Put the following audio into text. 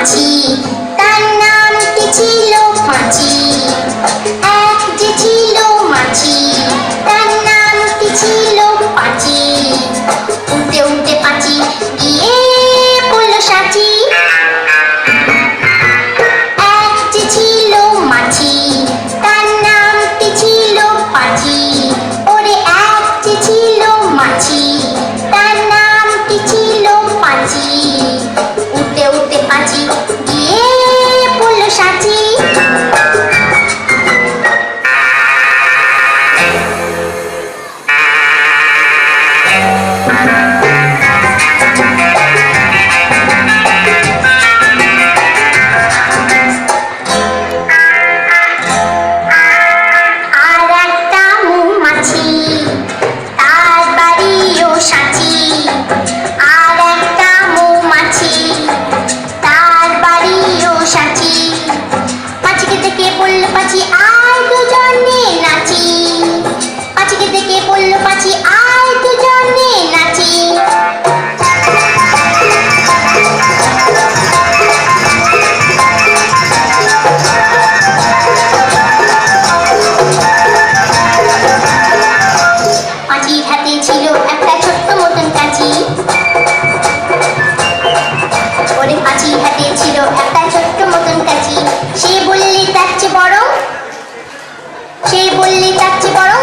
মাছি, তার নামটি ছিল পাঁচি। এক যে ছিল মাছি, তার নামটি ছিল পাঁচি। উঠতে উঠতে পাঁচি গিয়ে পড়ল সাঁচি। এক যে ছিল মাছি, তার নামটি ছিল পাঁচি। ওরে এক যে ছিল মাছি, তার নামটি ছিল পাঁচি। উঠতে উঠতে পাঁচি গিয়ে পড়ল সাঁচি। পাঁচি আয় দুজনে নাচি, পাঁচিকে দেখে বলল পাঁচি আয় দুজনে নাচি। পাঁচির হাতে ছিল একটা ছোট্ট মতন কাঁচি। ওরে পাঁচির হাতে ছিল একটা ছোট্ট মতন কাঁচি। সে বললে তার চেয়ে বড়